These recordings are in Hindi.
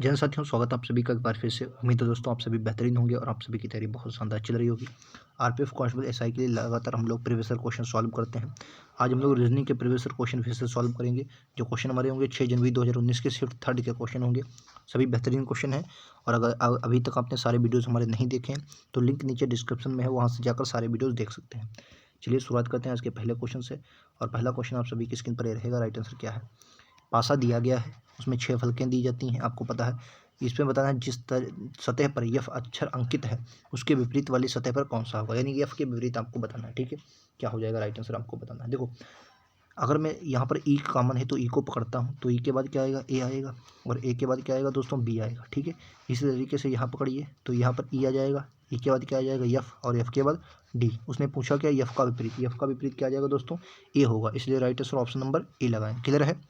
जैन साथियों, स्वागत है आप सभी का एक बार फिर से। उम्मीद है दोस्तों आप सभी बेहतरीन होंगे और आप सभी की तैयारी बहुत शानदार चल रही होगी। आरपीएफ कांस्टेबल एसआई के लिए लगातार हम लोग प्रीवियस ईयर क्वेश्चन सॉल्व करते हैं। आज हम लोग रीजनिंग के प्रीवियस ईयर क्वेश्चन फिर से सॉल्व करेंगे। जो क्वेश्चन हमारे होंगे 6 जनवरी 2019 के शिफ्ट थर्ड के क्वेश्चन होंगे। सभी बेहतरीन क्वेश्चन हैं और अगर अभी तक आपने सारे वीडियोज़ हमारे नहीं देखे हैं तो लिंक नीचे डिस्क्रिप्शन में है, वहाँ से जाकर सारे वीडियोज़ देख सकते हैं। चलिए शुरुआत करते हैं आज के पहले क्वेश्चन से। और पहला क्वेश्चन आप सभी की स्क्रीन पर रहेगा। राइट आंसर क्या है? पासा दिया गया है, उसमें 6 फलकें दी जाती हैं, आपको पता है। इसमें बताना है जिस सतह पर यफ अक्षर अंकित है उसके विपरीत वाली सतह पर कौन सा होगा, यानी यफ के विपरीत आपको बताना है। ठीक है, क्या हो जाएगा? राइट आंसर आपको बताना है। देखो, अगर मैं यहाँ पर ई कॉमन है तो ई को पकड़ता हूँ तो ई के बाद क्या आएगा? ए आएगा, और ए के बाद क्या आएगा दोस्तों? बी आएगा। ठीक है, इसी तरीके से यहाँ पकड़िए तो यहाँ पर ई आ जाएगा, ई के बाद क्या आ जाएगा? यफ, और एफ के बाद डी। उसने पूछा क्या? यफ का विपरीत। यफ का विपरीत क्या आ जाएगा दोस्तों? ए होगा, इसलिए right answer option number A लगाएं। क्लियर है?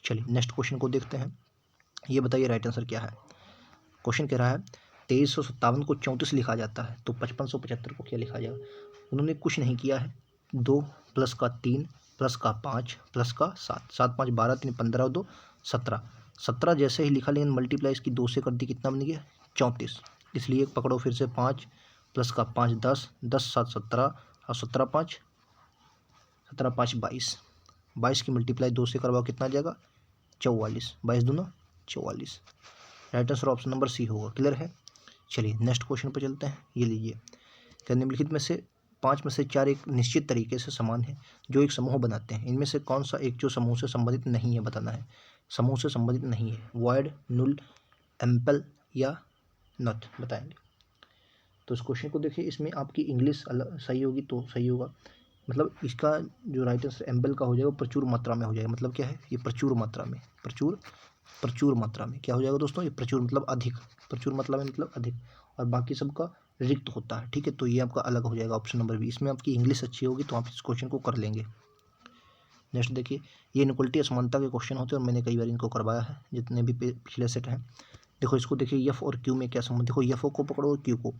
चलिए नेक्स्ट क्वेश्चन को देखते हैं। ये बताइए राइट आंसर क्या है। क्वेश्चन कह रहा है 2357 को 34 लिखा जाता है तो 5575 को क्या लिखा जाएगा? उन्होंने कुछ नहीं किया है। 2 प्लस का 3 प्लस का 5 प्लस का 7, 7 5 12, 3 15 और 2 17। 17 जैसे ही लिखा लेकिन मल्टीप्लाई इसकी 2 से कर दी, कितना बन गया? 34। इसलिए पकड़ो फिर से 5 प्लस का 5 10, 10 7 17 और 17 5 22। 22 की मल्टीप्लाई 2 से करवाओ, कितना आ जाएगा? 44। 22 दूना 44। Right answer option number C होगा। क्लियर है? चलिए नेक्स्ट क्वेश्चन पर चलते हैं। ये लीजिए, क्या निम्नलिखित में से 5 में से 4 एक निश्चित तरीके से समान है जो एक समूह बनाते हैं। इनमें से कौन सा एक जो समूह से संबंधित नहीं है बताना है। समूह से संबंधित नहीं है, वॉइड, नुल, एम्पल या नॉट बताएंगे। तो इस क्वेश्चन को देखिए, इसमें आपकी इंग्लिश अलग सही होगी तो सही होगा। मतलब इसका जो राइट आंसर एम्पल का हो जाएगा प्रचुर मात्रा में हो जाएगा। मतलब क्या है? ये प्रचुर मात्रा में, प्रचुर मात्रा में क्या हो जाएगा दोस्तों? ये प्रचुर मतलब अधिक, प्रचुर मात्रा में मतलब अधिक, और बाकी सबका रिक्त होता है। ठीक है, तो ये आपका अलग हो जाएगा ऑप्शन नंबर बी। इसमें आपकी इंग्लिश अच्छी होगी तो आप इस क्वेश्चन को कर लेंगे। नेक्स्ट देखिए, ये इनक्वलिटी असमानता के क्वेश्चन होते हैं और मैंने कई बार इनको करवाया है जितने भी पिछले सेट हैं। देखो इसको देखिए, यफ और क्यू में क्या संबंध। देखो यफ को पकड़ो और क्यू को,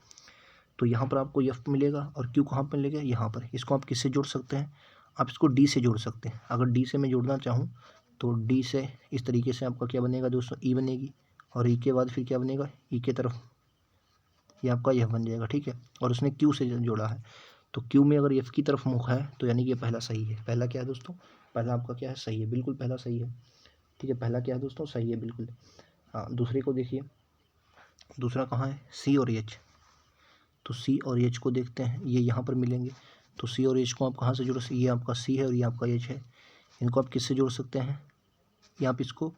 तो यहाँ पर आपको यफ मिलेगा और क्यू कहाँ पर मिलेगा? यहाँ पर। इसको आप किससे जोड़ सकते हैं? आप इसको डी से जोड़ सकते हैं। अगर डी से मैं जोड़ना चाहूँ तो डी से इस तरीके से आपका क्या बनेगा दोस्तों? ई बनेगी, और ई के बाद फिर क्या बनेगा? ई के तरफ ये आपका यह बन जाएगा। ठीक है, और उसने क्यू से जोड़ा है तो क्यू में अगर एफ की तरफ मुख है तो यानी कि ये पहला सही है। पहला क्या है दोस्तों? पहला आपका क्या है? सही है, बिल्कुल पहला सही है। ठीक है, पहला क्या है दोस्तों? सही है बिल्कुल। हाँ, दूसरे को देखिए, दूसरा कहाँ है? सी और एच। तो सी और एच को देखते हैं, ये यहाँ पर मिलेंगे। तो सी और एच को आप कहाँ से जोड़ सकते? ये आपका सी है और ये आपका एच है। इनको आप किससे जोड़ सकते हैं? या आप इसको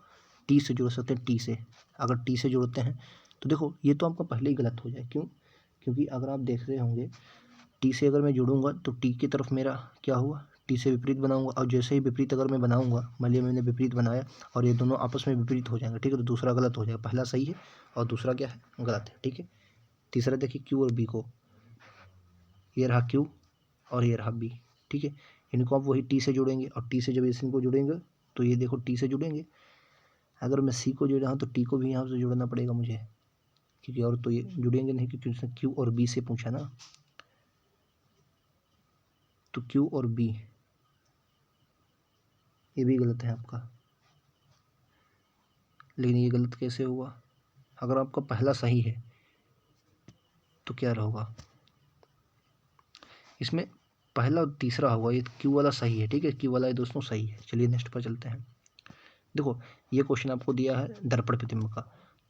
टी से जोड़ सकते हैं, टी से। अगर टी से जोड़ते हैं तो देखो ये तो आपका पहले ही गलत हो जाए। क्यों? क्योंकि अगर आप देख रहे होंगे टी से अगर मैं जोड़ूंगा तो टी की तरफ मेरा क्या हुआ? टी से विपरीत बनाऊंगा, और जैसे ही विपरीत अगर मैं बनाऊंगा, मान लिया मैंने विपरीत बनाया और ये दोनों आपस में विपरीत हो जाएंगे। ठीक है, तो दूसरा गलत हो जाएगा। पहला सही है और दूसरा क्या है? गलत है। ठीक है, तीसरा देखिए क्यू और बी को, ये रहा क्यू और ये रहा बी। ठीक है, इनको आप वही टी से जोड़ेंगे, और टी से जब इनको जोड़ेंगे तो ये देखो टी से जुड़ेंगे। अगर मैं सी को जोड़ा हूँ तो टी को भी यहाँ से जोड़ना पड़ेगा मुझे, क्योंकि और तो ये जुड़ेंगे नहीं, क्योंकि उसने क्यू और बी से पूछा ना। तो क्यू और बी ये भी गलत है आपका। लेकिन ये गलत कैसे हुआ? अगर आपका पहला सही है तो क्या होगा? इसमें पहला और तीसरा होगा, ये क्यू वाला सही है। ठीक है, क्यू वाला ये दोस्तों सही है। चलिए नेक्स्ट पर चलते हैं। देखो ये क्वेश्चन आपको दिया है दर्पण प्रतिबिंब का।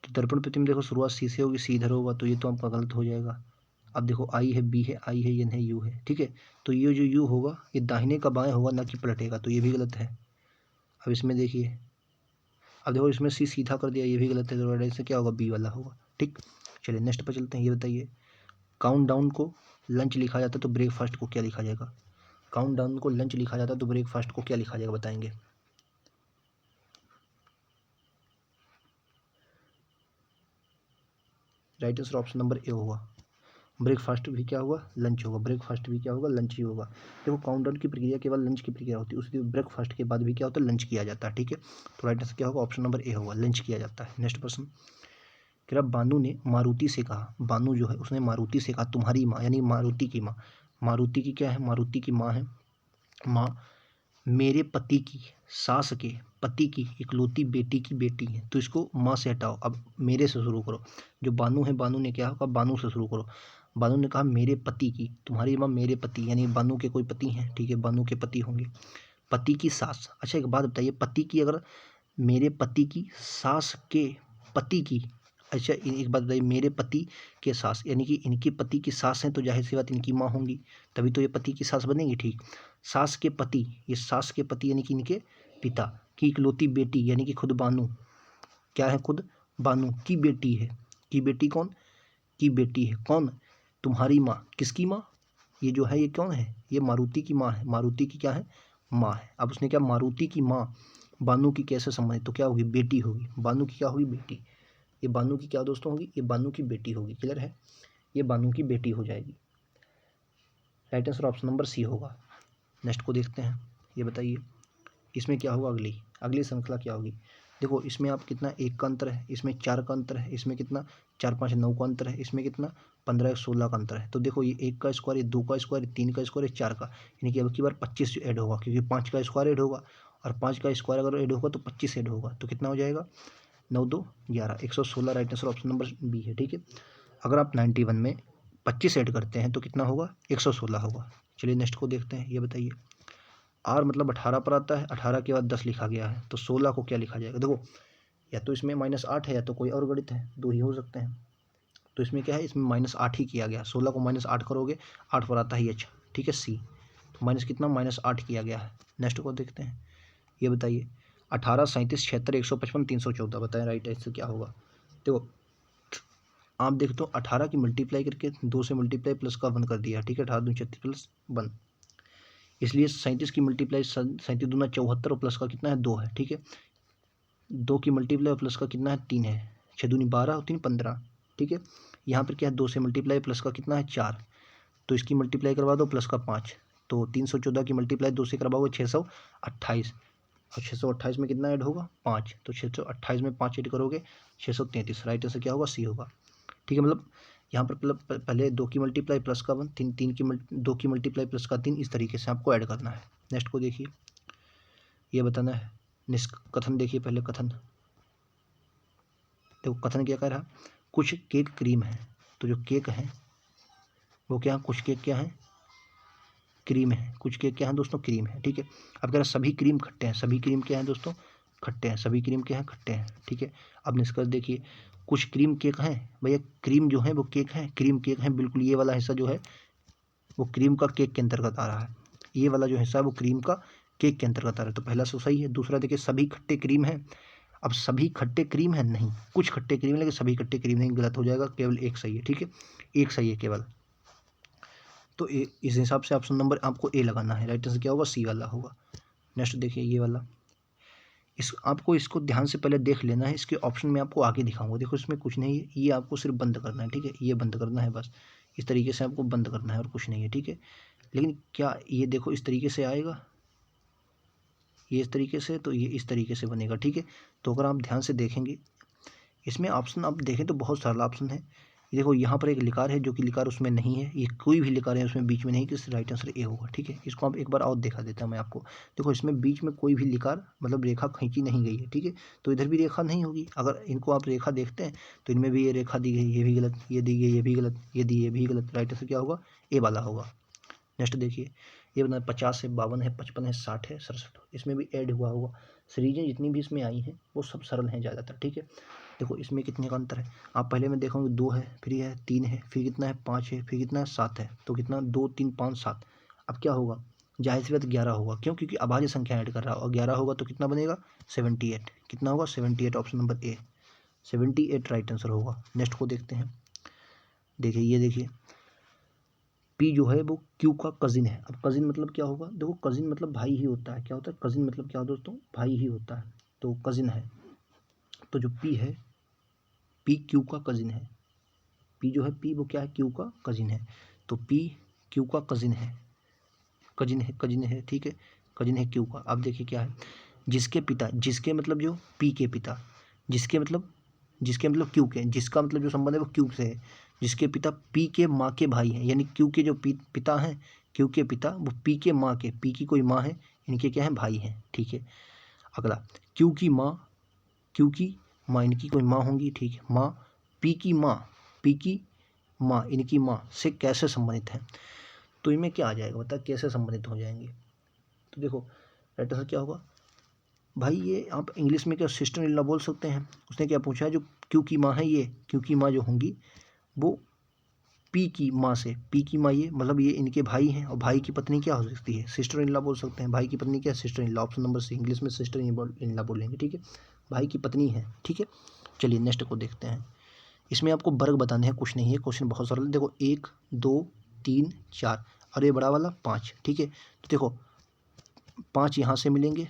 तो दर्पण प्रतिबिंब देखो शुरुआत सी से होगी, सी इधर होगा तो ये तो आपका गलत हो जाएगा। अब देखो आई है, बी है, आई है, एन है, यू है। ठीक है, तो ये जो यू होगा ये दाहिने का बाएं होगा, ना कि पलटेगा, तो ये भी गलत है। अब इसमें देखिए, अब देखो इसमें सी सीधा कर दिया, ये भी गलत है, तो इससे क्या होगा? बी वाला होगा। ठीक, चलिए नेक्स्ट पर चलते हैं। ये बताइए, काउंट डाउन को लंच लिखा जाता है तो ब्रेकफास्ट को क्या लिखा जाएगा? काउंट डाउन को लंच लिखा जाता है तो ब्रेकफास्ट को क्या लिखा जाएगा बताएंगे? Right answer option number A होगा। ब्रेकफास्ट भी क्या होगा? लंच होगा। ब्रेकफास्ट भी क्या होगा? लंच ही होगा। देखो काउंटडाउन की प्रक्रिया केवल लंच की प्रक्रिया होती है, उसके ब्रेकफास्ट के बाद भी क्या होता है? लंच किया जाता है। ठीक है, तो राइट आंसर क्या होगा? ऑप्शन नंबर ए होगा, लंच किया जाता है। नेक्स्ट प्रश्न, क्या बानू ने मारुति से कहा, बानू जो है उसने मारुति से कहा तुम्हारी माँ, यानी मारुति की माँ, मारुति की क्या है? मारुति की माँ है, माँ मेरे पति की सास के पति की इकलौती बेटी की बेटी है, तो इसको माँ से हटाओ। अब मेरे से शुरू करो। जो बानू है, बानू ने क्या कहा, बानू से शुरू करो। बानू ने कहा मेरे पति की, तुम्हारी माँ मेरे पति, यानी बानू के कोई पति हैं, ठीक है, बानू के पति होंगे। पति की सास, अच्छा एक बात बताइए, पति की अगर मेरे पति की सास के पति की, अच्छा एक बात बताइए, मेरे पति के सास यानी कि इनके पति की सास हैं, तो जाहिर सी बात इनकी माँ होंगी, तभी तो ये पति की सास बनेंगी, ठीक। सास के पति, ये सास के पति यानी कि इनके पिता की इकलौती बेटी यानी कि खुद बानू, क्या है, खुद बानू की बेटी है। की बेटी कौन, की बेटी है कौन, तुम्हारी माँ। किसकी माँ, ये जो है ये कौन है, ये मारुति की माँ है, मारुति की क्या है, माँ है। अब उसने क्या, मारुति की माँ बानू की कैसे संबंधित, तो क्या होगी, बेटी होगी। बानू की क्या होगी, बेटी। ये बानू की क्या दोस्तों होगी, ये बानू की बेटी होगी। क्लियर है, ये बानू की बेटी हो जाएगी। Right answer option number C होगा। नेक्स्ट को देखते हैं, ये बताइए इसमें क्या होगा, अगली अगली श्रृंखला क्या होगी। देखो इसमें आप कितना 1 का अंतर है, इसमें 4 का अंतर है, इसमें कितना 4 5 9 का अंतर है, इसमें कितना 15 16 का अंतर है। तो देखो ये 1 का स्क्वायर, ये 2 का स्क्वायर, 3 का स्क्वायर, 4 का, यानी कि अब की बार 25 ऐड होगा, क्योंकि 5 का स्क्वायर ऐड होगा और 5 का स्क्वायर अगर ऐड होगा तो 25 ऐड होगा, तो कितना हो जाएगा 9 2 11, 116। Right answer option number B है, ठीक है। अगर आप 91 में 25 ऐड करते हैं तो कितना होगा, 116 होगा। चलिए नेक्स्ट को देखते हैं, ये बताइए आर मतलब 18 पर आता है, 18 के बाद 10 लिखा गया है, तो 16 को क्या लिखा जाएगा। देखो या तो इसमें -8 है या तो कोई और गणित है, दो ही हो सकते हैं। तो इसमें क्या है, इसमें -8 ही किया गया, 16 को -8 करोगे 8 पर आता है एच, ठीक है, सी। तो माइनस कितना, -8 किया गया है। नेक्स्ट को देखते हैं, ये बताइए 18 37 76 155 314, बताएं राइट आंसर क्या होगा। देखो आप देख तो 18 की मल्टीप्लाई करके 2 से मल्टीप्लाई प्लस का 1 कर दिया, ठीक है, 18 दूनी 36 प्लस 1, इसलिए 37 की मल्टीप्लाई 37 दूना 74 और प्लस का कितना है 2 है, ठीक है। 2 की मल्टीप्लाई और प्लस का कितना है 3 है, 6 दूनी 12 और 3 15, ठीक है। यहाँ पर क्या है 2 से मल्टीप्लाई प्लस का कितना है 4, तो इसकी मल्टीप्लाई करवा दो प्लस का 5, तो 314 की मल्टीप्लाई 2 से करवाओगे 628, और 628 में कितना ऐड होगा 5, तो 628 में 5 ऐड करोगे 633। राइट आंसर क्या होगा, सी होगा, ठीक है। मतलब यहाँ पर पहले 2 की मल्टीप्लाई प्लस का 1, 2 की मल्टीप्लाई प्लस का 3, इस तरीके से आपको ऐड करना है। नेक्स्ट को देखिए, ये बताना है निष्कथन। देखिए पहले कथन, देखो कथन क्या कह रहा, कुछ केक क्रीम है, तो जो केक है वो क्या, कुछ केक क्या है, क्रीम है, कुछ केक क्या है दोस्तों, क्रीम है, ठीक है। अब कह रहा सभी क्रीम खट्टे हैं, सभी क्रीम क्या है दोस्तों, खट्टे हैं, सभी क्रीम क्या है, खट्टे हैं, ठीक है। अब निष्कर्ष देखिए, कुछ क्रीम केक हैं, भैया क्रीम जो है वो केक है, क्रीम केक है, बिल्कुल ये वाला हिस्सा जो है वो क्रीम का केक के अंतर्गत आ रहा है, ये वाला जो हिस्सा है वो क्रीम का केक के अंतर्गत आ रहा है, तो पहला सो सही है। दूसरा देखिए सभी खट्टे क्रीम है, अब सभी खट्टे क्रीम है नहीं, कुछ खट्टे क्रीम, लेकिन सभी खट्टे क्रीम नहीं, गलत हो जाएगा, केवल एक सही है, ठीक है, एक सही है केवल। तो इस हिसाब से ऑप्शन नंबर आपको ए लगाना है। राइट आंसर क्या होगा, सी वाला होगा। नेक्स्ट देखिए ये वाला, आपको इसको ध्यान से पहले देख लेना है, इसके ऑप्शन में आपको आगे दिखाऊंगा। देखो इसमें कुछ नहीं है, ये आपको सिर्फ बंद करना है, ठीक है, ये बंद करना है बस, इस तरीके से आपको बंद करना है और कुछ नहीं है, ठीक है। लेकिन क्या ये देखो इस तरीके से आएगा, ये इस तरीके से, तो ये इस तरीके से बनेगा, ठीक है। तो अगर आप ध्यान से देखेंगे इसमें ऑप्शन आप देखें तो बहुत सारा ऑप्शन है। ये देखो यहाँ पर एक लिकार है जो कि लिकार उसमें नहीं है, ये कोई भी लिकार है उसमें बीच में नहीं, कि राइट आंसर ए होगा, ठीक है। इसको आप एक बार और दिखा देता हूँ मैं आपको, देखो इसमें बीच में कोई भी लिकार मतलब रेखा खींची नहीं गई है, ठीक है, तो इधर भी रेखा नहीं होगी। अगर इनको आप रेखा देखते हैं तो इनमें भी ये रेखा दी गई, ये भी गलत, ये दी गई, ये भी गलत, ये दी, ये भी गलत। राइट आंसर क्या होगा, ए वाला होगा। नेक्स्ट देखिए, ये बना 50 है, 52 है, 55 है, 60 है, 67, इसमें भी ऐड हुआ होगा। सीरीजें जितनी भी इसमें आई हैं वो सब सरल हैं ज़्यादातर, ठीक है। देखो इसमें कितने का अंतर है, आप पहले में देखोगे 2 है, फिर ये है 3 है, फिर कितना है 5 है, फिर कितना है 7 है, तो कितना 2 3 5 7, अब क्या होगा, जाहिर सी बात 11 होगा, क्यों, क्योंकि अभाज्य संख्या ऐड कर रहा होगा, 11 होगा तो कितना बनेगा 78, कितना होगा 78, option number A 78 right answer होगा। नेक्स्ट को देखते हैं, देखिए ये देखिए पी जो है वो क्यू का कजिन है। अब कजिन मतलब क्या होगा, देखो कजिन मतलब भाई ही होता है, क्या होता है कजिन मतलब क्या दोस्तों, भाई ही होता है, तो कजिन है। तो जो पी है, पी क्यू का कजिन है, पी जो है पी वो क्या है, क्यू का कजिन है, तो पी क्यू का कजिन है, कजिन है, ठीक है, कजिन है क्यू का। अब देखिए क्या है, जिसके पिता, जिसके मतलब जो पी के पिता, जिसके मतलब क्यू के, जिसका मतलब जो संबंध है वो क्यू से है, जिसके पिता पी के माँ के भाई हैं, यानी क्यू के जो पिता हैं, क्यू के पिता वो पी के माँ के, पी की कोई माँ है, इनके क्या हैं, भाई हैं, ठीक है। अगला क्यू की माँ, क्यू की माँ, इनकी कोई माँ होंगी, ठीक है। माँ पी की माँ, पी की माँ इनकी माँ से कैसे संबंधित है, तो इनमें क्या आ जाएगा, बता कैसे संबंधित हो जाएंगे। तो देखो राइट आंसर क्या होगा भाई, ये आप इंग्लिश में क्या सिस्टर इन लॉ बोल सकते हैं। उसने क्या पूछा है, जो क्यू की माँ है, ये क्यू की माँ जो होंगी वो पी की माँ से, पी की माँ ये मतलब ये इनके भाई हैं, और भाई की पत्नी क्या हो सकती है, सिस्टर इन लॉ बोल सकते हैं। भाई की पत्नी क्या है, sister in law, option number C, English में सिस्टर इन लॉ बोलेंगे, ठीक है। भाई की पत्नी है, ठीक है। चलिए नेक्स्ट को देखते हैं। इसमें आपको वर्ग बताने हैं, कुछ नहीं है, क्वेश्चन बहुत सरल है। देखो 1 2 3 4 और ये बड़ा वाला 5, ठीक है। तो देखो 5 यहाँ से मिलेंगे,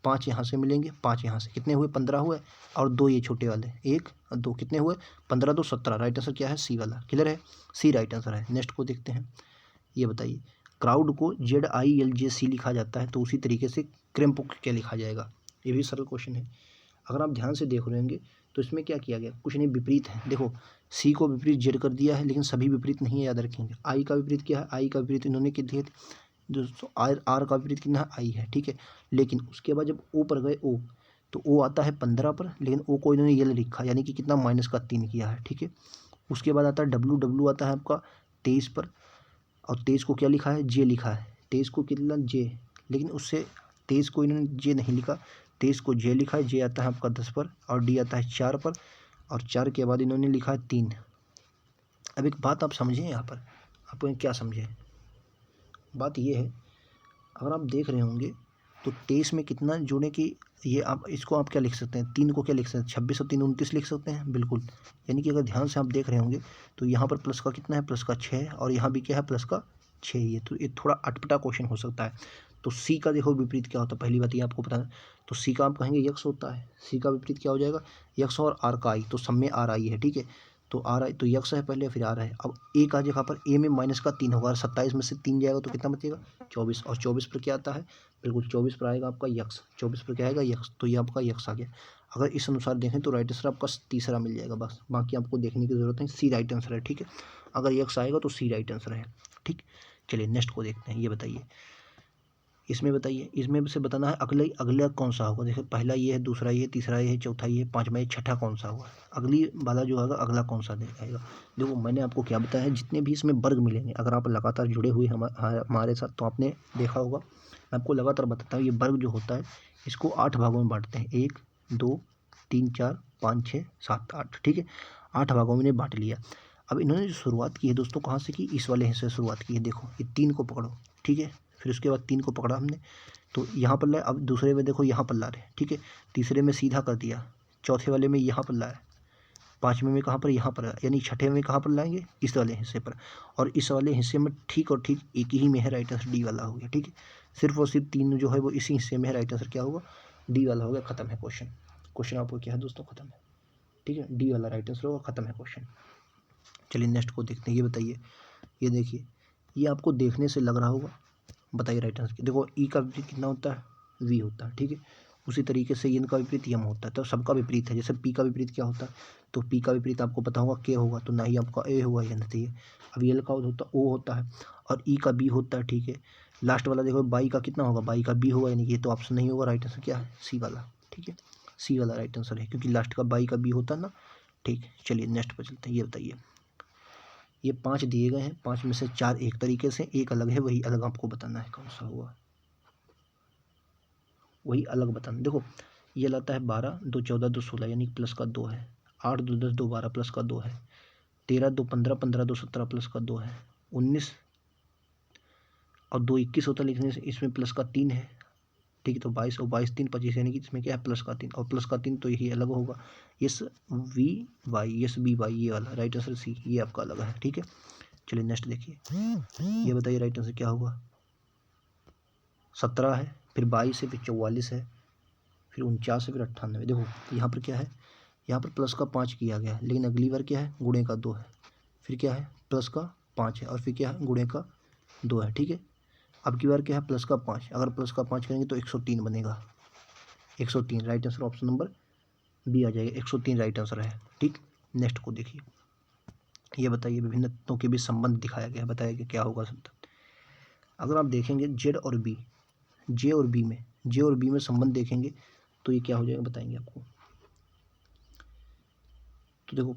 5 यहाँ से मिलेंगे, 5 यहाँ से, कितने हुए, 15 हुए, और 2 ये छोटे वाले 1 और 2, कितने हुए, 15 2 17। राइट आंसर क्या है, सी वाला, क्लियर है, सी राइट आंसर है। नेक्स्ट को देखते हैं। ये बताइए क्राउड को ZILJC लिखा जाता है, तो उसी तरीके से क्रेम्प को क्या लिखा जाएगा, ये भी सरल क्वेश्चन है। अगर आप ध्यान से देख रहे होंगे तो इसमें क्या किया गया, कुछ नहीं, विपरीत है। देखो सी को विपरीत जेड कर दिया है, लेकिन सभी विपरीत नहीं है, याद रखेंगे। आई का विपरीत क्या है, आई का विपरीत इन्होंने किए थे दोस्तों, आर का विपरीत कितना है, आई है, ठीक है। लेकिन उसके बाद जब ओ पर गए, ओ तो ओ आता है 15 पर, लेकिन ओ को इन्होंने ये लिखा, यानी कि कितना, -3 किया है, ठीक है। उसके बाद आता है डब्लू, डब्लू आता है आपका 23 पर, और 23 को क्या लिखा है, जे लिखा है, 23 को कितना, जे, लेकिन उससे 23 को इन्होंने जे नहीं लिखा, 23 को जे लिखा है, जे आता है आपका 10 पर, और डी आता है 4 पर, और 4 के बाद इन्होंने लिखा है 3। अब एक बात आप समझें, यहाँ पर आप क्या समझें, बात ये है, अगर आप देख रहे होंगे तो 23 में कितना जोड़े कि ये आप इसको आप क्या लिख सकते हैं, 3 को क्या लिख सकते हैं, 26 और 3 29 लिख सकते हैं, बिल्कुल। यानी कि अगर ध्यान से आप देख रहे होंगे तो यहाँ पर प्लस का कितना है, प्लस का 6, और यहाँ भी क्या है, प्लस का 6। ये तो ये थोड़ा अटपटा क्वेश्चन हो सकता है। तो सी का देखो विपरीत क्या होता है, पहली बात ये आपको पता है। तो सी का आप कहेंगे यक्स होता है, सी का विपरीत क्या हो जाएगा, यक्स, और आर का आई, तो सब में आर आई है, ठीक है। तो आर आई तो यक्स है पहले, फिर आर है। अब ए का जगह पर ए में -3 होगा, 27 में से 3 जाएगा तो कितना बचेगा, 24, और 24 पर क्या आता है, बिल्कुल 24 पर आएगा आपका यक्स, 24 पर क्या आएगा, यक्स, तो ये आपका यक्स आ गया। अगर इस अनुसार देखें तो राइट आंसर आपका तीसरा मिल जाएगा, बस बाकी आपको देखने की जरूरत नहीं, सी राइट आंसर है, ठीक है। अगर यक्स आएगा तो सी राइट आंसर है, ठीक। चलिए नेक्स्ट को देखते हैं। ये बताइए, इसमें बताइए, इसमें से बताना है अगले अगला कौन सा होगा। देखिए पहला ये है, दूसरा ये है, तीसरा ये है, चौथा ये है, पांचवा ये, छठा कौन सा होगा, अगली वाला जो होगा अगला कौन सा देखाएगा। देखो मैंने आपको क्या बताया है, जितने भी इसमें वर्ग मिलेंगे, अगर आप लगातार जुड़े हुए हमारे साथ तो आपने देखा होगा, मैं आपको लगातार बताता हूँ। ये वर्ग जो होता है इसको 8 भागों में बांटते हैं, 1 2 3 4 5 6 7 8, ठीक है। 8 भागों में इन्हें बांट लिया। अब इन्होंने जो शुरुआत की है दोस्तों, कहाँ से की, इस वाले हिस्से से शुरुआत की है। देखो ये 3 को पकड़ो, ठीक है, फिर उसके बाद 3 को पकड़ा हमने, तो यहाँ पर लाए। अब दूसरे में देखो यहाँ पर ला रहे हैं, ठीक है। तीसरे में सीधा कर दिया, चौथे वाले में यहाँ पर लाए, पाँचवें में कहाँ पर, यहाँ पर, यानी छठे में कहाँ पर लाएंगे, इस वाले हिस्से पर। और इस वाले हिस्से में ठीक और ठीक एक ही में है, राइट आंसर डी वाला हो गया, ठीक है। सिर्फ और सिर्फ 3 जो है वो इसी हिस्से में है, राइट आंसर क्या होगा, डी वाला हो गया। खत्म है क्वेश्चन, क्वेश्चन आपको क्या है दोस्तों, खत्म है, ठीक है। डी वाला राइट आंसर होगा, खत्म है क्वेश्चन। चलिए नेक्स्ट को देखते हैं। ये बताइए, ये देखिए, ये आपको देखने से लग रहा होगा, बताइए राइट आंसर। देखो ई का विपरीत कितना होता है, वी होता है, ठीक है। उसी तरीके से एन का विपरीत यम होता है, तो सबका विपरीत है। जैसे पी का विपरीत क्या होता है, तो पी का विपरीत आपको पता होगा के होगा, तो ना ही आपका ए होगा, या नहीं है। अब एल का होता ओ होता है, और ई का बी होता है, ठीक है। लास्ट वाला देखो बाई का कितना होगा, बाई का बी होगा, यानी कि ये तो ऑप्शन नहीं होगा, राइट आंसर क्या है, सी वाला, ठीक है। सी वाला राइट आंसर है, क्योंकि लास्ट का बाई का बी होता है ना, ठीक। चलिए नेक्स्ट पर चलते हैं। ये बताइए, ये 5 दिए गए हैं, 5 में से 4 एक तरीके से, एक अलग है, वही अलग आपको बताना है कौन सा हुआ, वही अलग बताना। देखो ये लाता है 12 2 14 2 16, यानी प्लस का 2 है। 8 2 10 2 12 प्लस का 2 है। 13 2 15 15 2 17 प्लस का 2 है। 19 और 2 21 होता है, लिखने से इसमें प्लस का 3 है, ठीक है। तो 22 और 22 3 25, यानी कि इसमें क्या है, प्लस का 3, और प्लस का 3 तो यही अलग होगा, S V Y, S B Y, ये वाला राइट आंसर सी, ये आपका अलग है, ठीक है। चलिए नेक्स्ट देखिए, ये बताइए राइट आंसर क्या होगा। 17 है, फिर 22 है, फिर 44 है, फिर 49 है, फिर 98। देखो यहाँ पर क्या है, यहाँ पर प्लस का 5 किया गया है, लेकिन अगली बार क्या है, गुणे का 2 है, फिर क्या है, प्लस का 5 है, और फिर क्या है, गुणे का 2 है, ठीक है। अब की बार क्या है, प्लस का 5, अगर प्लस का 5 करेंगे तो 103 बनेगा, 103 right answer, option number B आ जाएगा, 103 राइट आंसर है, ठीक। नेक्स्ट को देखिए, ये बताइए, विभिन्न तत्वों के बीच संबंध दिखाया गया है, बताया कि क्या होगा संबंध। अगर आप देखेंगे जेड और बी, जे और बी में संबंध देखेंगे तो ये क्या हो जाएगा बताएंगे आपको। तो देखो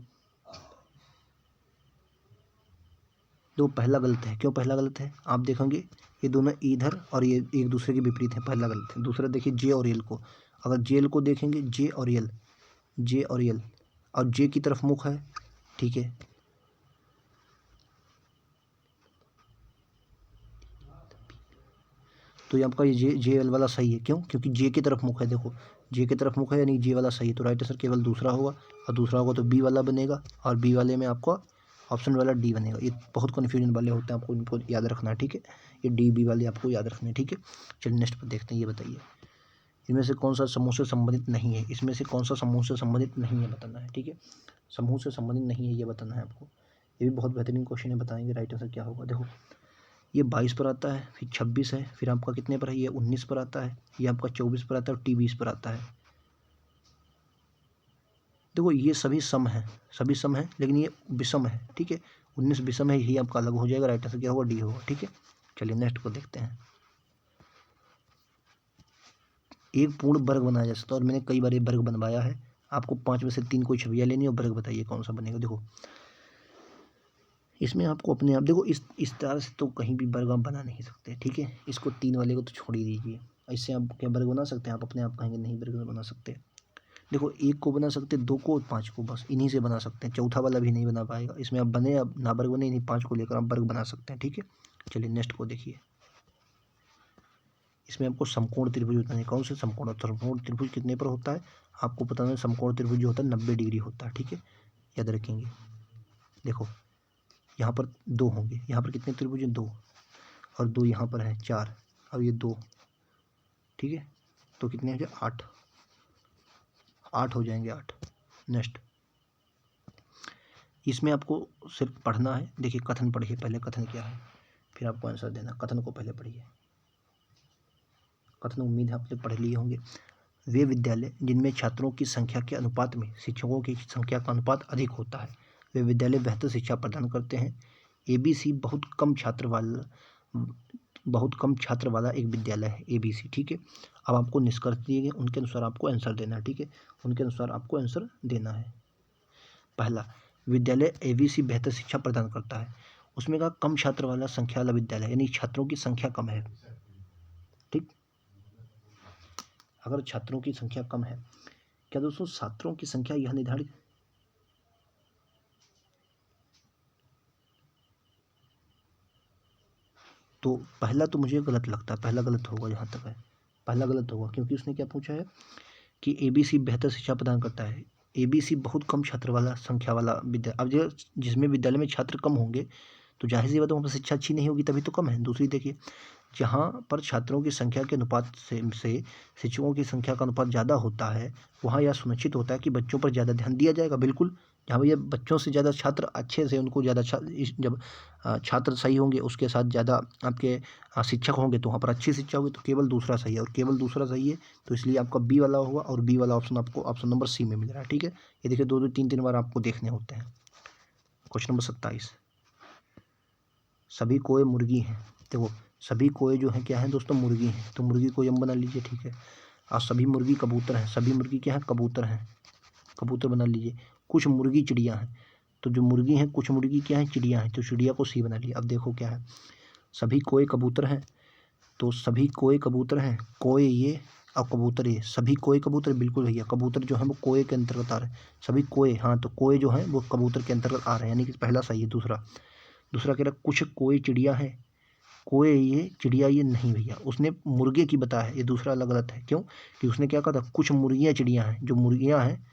पहला गलत है। क्यों पहला गलत है? आप देखेंगे ये दोनों इधर और ये एक दूसरे के विपरीत है, पहला गलत है। दूसरा देखिए जे और एल को, अगर जे एल को देखेंगे जे और एल और जे की तरफ मुख है, ठीक है, तो ये आपका ये जे एल वाला सही है। क्यों? क्योंकि जे की तरफ मुख है। देखो जे की तरफ मुख है यानी जे वाला सही है, तो राइट आंसर केवल दूसरा होगा, और दूसरा होगा तो बी वाला बनेगा, और बी वाले में आपका ऑप्शन वाला डी बनेगा। ये बहुत कन्फ्यूजन वाले होते हैं, आपको इनको याद रखना है, ठीक है। ये डी बी वाले आपको याद रखने हैं, ठीक है। चलिए नेक्स्ट पर देखते हैं। ये बताइए इनमें से कौन सा समूह से संबंधित नहीं है, इसमें से कौन सा समूह से संबंधित नहीं है बताना है, ठीक है। समूह से संबंधित नहीं है ये बताना है आपको। ये भी बहुत बेहतरीन क्वेश्चन है, बताएंगे राइट आंसर क्या होगा। देखो ये 22 पर आता है, फिर 26 है, फिर आपका कितने पर है, ये 19 पर आता है, ये आपका 24 पर आता है, और टी 20 पर आता है। देखो ये सभी सम है, लेकिन ये विषम है, ठीक है। 19 विषम है, यही आपका अलग हो जाएगा, राइट आंसर क्या होगा, डी होगा, ठीक है। चलिए नेक्स्ट को देखते हैं। एक पूर्ण वर्ग बनाया जा सकता है, और मैंने कई बार ये वर्ग बनवाया है। आपको 5 में से 3 कोई छवियाँ लेनी है और वर्ग बताइए कौन सा बनेगा। देखो इसमें आपको अपने आप देखो इस तरह से तो कहीं भी वर्ग आप बना नहीं सकते, ठीक है। इसको 3 वाले को तो छोड़ ही दीजिए, इससे आप क्या वर्ग बना सकते हैं? आप अपने आप कहेंगे नहीं वर्ग नहीं बना सकते। देखो 1 को बना सकते, 2 को और 5 को, बस इन्हीं से बना सकते हैं। चौथा वाला भी नहीं बना पाएगा। इसमें आप बने अब ना वर्ग बने, इन्हीं 5 को लेकर आप वर्ग बना सकते हैं, ठीक है। चलिए नेक्स्ट को देखिए। इसमें आपको समकोण त्रिभुज बताना है। कौन से समकोण? समकोण त्रिभुज कितने पर होता है आपको बताना है। समकोण त्रिभुज जो होता है 90 डिग्री होता है, ठीक है, याद रखेंगे। देखो यहाँ पर 2 होंगे, यहाँ पर कितने त्रिभुज हैं? 2, और 2 यहाँ पर है 4, और ये 2, ठीक है, तो कितने हो जाए? 8 हो जाएंगे, 8। नेक्स्ट इसमें आपको सिर्फ पढ़ना है। देखिए कथन पढ़िए पहले, कथन क्या है, फिर आपको आंसर देना। कथन को पहले पढ़िए। कथन उम्मीद है आपने पढ़ लिए होंगे। वे विद्यालय जिनमें छात्रों की संख्या के अनुपात में शिक्षकों की संख्या का अनुपात अधिक होता है, वे विद्यालय बेहतर शिक्षा प्रदान करते हैं। ABC बहुत कम छात्र वाला एक विद्यालय है, ABC, ठीक है। अब आपको निष्कर्ष दिए गए, उनके अनुसार आपको आंसर देना है, ठीक है। उनके अनुसार आपको आंसर देना है। पहला, विद्यालय ABC बेहतर शिक्षा प्रदान करता है। उसमें कहा कम छात्र वाला संख्या वाला विद्यालय, यानी छात्रों की संख्या कम है, ठीक। अगर छात्रों की संख्या कम है, क्या दोस्तों छात्रों की संख्या यह निर्धारित, तो पहला तो मुझे गलत लगता है, पहला गलत होगा, जहाँ तक है पहला गलत होगा, क्योंकि उसने क्या पूछा है कि ABC बेहतर शिक्षा प्रदान करता है। ABC बहुत कम छात्र वाला संख्या वाला विद्यालय। अब जो जिसमें विद्यालय में छात्र कम होंगे तो जाहिर सी बात है वहाँ पर शिक्षा अच्छी नहीं होगी, तभी तो कम है। दूसरी देखिए, जहाँ पर छात्रों की संख्या के अनुपात से शिक्षकों की संख्या का अनुपात ज़्यादा होता है, वहाँ यह सुनिश्चित होता है कि बच्चों पर ज़्यादा ध्यान दिया जाएगा। बिल्कुल, जहाँ भैया बच्चों से ज़्यादा छात्र अच्छे से, उनको ज़्यादा जब छात्र सही होंगे उसके साथ ज़्यादा आपके शिक्षक होंगे तो वहाँ पर अच्छी शिक्षा होगी, तो केवल दूसरा सही है, और केवल दूसरा सही है, तो इसलिए आपका बी वाला होगा, और बी वाला ऑप्शन आपको ऑप्शन नंबर सी में मिल रहा है, ठीक है। ये देखिए 2-2 3-3 बार आपको देखने होते हैं। क्वेश्चन नंबर 27, सभी कोए मुर्गी हैं। देखो सभी कोए जो हैं क्या हैं दोस्तों? मुर्गी हैं, तो मुर्गी को यम बना लीजिए, ठीक है। और सभी मुर्गी कबूतर हैं, सभी मुर्गी क्या है? कबूतर हैं, कबूतर बना लीजिए। कुछ मुर्गी चिड़िया हैं, तो जो मुर्गी हैं कुछ मुर्गी क्या है? चिड़िया हैं, तो चिड़िया को सी बना लिया। अब देखो क्या है, सभी कोए कबूतर हैं, तो सभी कोए कबूतर हैं, कोए ये और कबूतर ये, सभी कोए कबूतर, बिल्कुल भैया कबूतर जो है वो कोए के अंतर्गत आ रहे हैं। सभी कोए, हाँ, तो कोए जो है वो कबूतर के अंतर्गत आ रहे हैं, यानी कि पहला सही है। दूसरा कह रहा है कुछ कोए चिड़िया है, कोए ये चिड़िया ये नहीं भैया, उसने मुर्गे की बताया है, ये दूसरा अलग गलत है। क्यों? कि उसने क्या कहा था? कुछ मुर्गियाँ चिड़िया हैं, जो मुर्गियाँ हैं,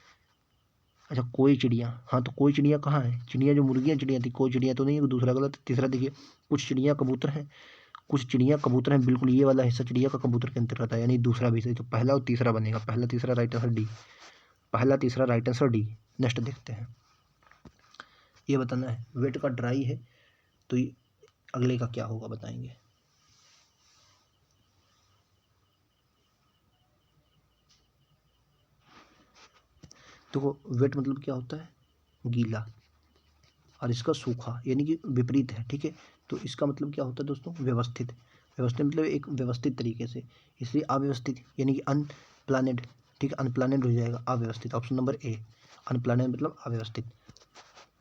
अच्छा कोई चिड़िया, हाँ, तो कोई चिड़िया कहाँ है? चिड़िया जो मुर्गियाँ चिड़िया थी, कोई चिड़िया तो नहीं है, दूसरा गलत। तीसरा देखिए, कुछ चिड़िया कबूतर हैं, कुछ चिड़िया कबूतर हैं, बिल्कुल ये वाला हिस्सा चिड़िया का कबूतर के अंतर्गत है, यानी दूसरा भी सही। तो पहला और तीसरा बनेगा, पहला तीसरा राइट आंसर डी, पहला तीसरा राइट आंसर डी। नेक्स्ट देखते हैं। ये बताना है वेट का ड्राई है, तो ये अगले का क्या होगा बताएंगे। देखो वेट मतलब क्या होता है? गीला, और इसका सूखा, यानी कि विपरीत है, ठीक है। तो इसका मतलब क्या होता है दोस्तों? व्यवस्थित। व्यवस्थित मतलब एक व्यवस्थित तरीके से, इसलिए अव्यवस्थित यानी कि अनप्लानेड, ठीक है, अनप्लानेड हो जाएगा अव्यवस्थित। ऑप्शन नंबर ए, अनप्लानेड मतलब अव्यवस्थित।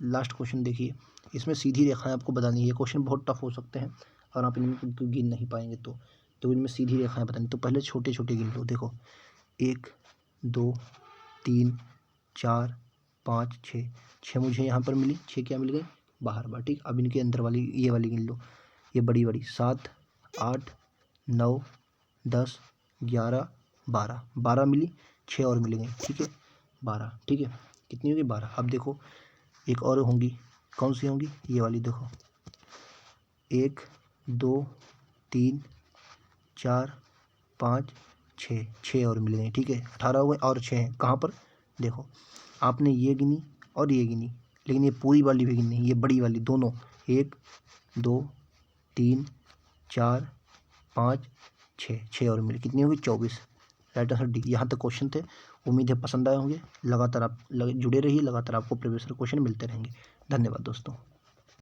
लास्ट क्वेश्चन देखिए, इसमें सीधी रेखाएं आपको बतानी है। ये क्वेश्चन बहुत टफ हो सकते हैं और आप इनमें गिन नहीं पाएंगे तो इनमें सीधी रेखाएं बतानी। तो पहले छोटे छोटे गिन लो। देखो 1 2 3 4 5 6, 6 मुझे यहाँ पर मिली, 6 क्या मिल गई बाहर बार, ठीक। अब इनके अंदर वाली ये वाली गिन लो, ये बड़ी बड़ी 7 8 9 10 11 12, 12 मिली, 6 और मिल गई, ठीक है 12, ठीक है। कितनी होगी 12। अब देखो एक और होंगी, कौन सी होंगी, ये वाली देखो 1 2 3 4 5 6, 6 और मिल गई, ठीक है 18 हो गए और 6 हैं कहाँ पर। देखो आपने ये गिनी और ये गिनी, लेकिन ये पूरी वाली भी गिनी, ये बड़ी वाली दोनों, 1 2 3 4 5 6, 6 और मिली, कितनी होगी 24। Right answer D. यहाँ तक क्वेश्चन थे, उम्मीद है पसंद आए होंगे। लगातार आप जुड़े रहिए, लगातार आपको प्रीवियस क्वेश्चन मिलते रहेंगे। धन्यवाद दोस्तों।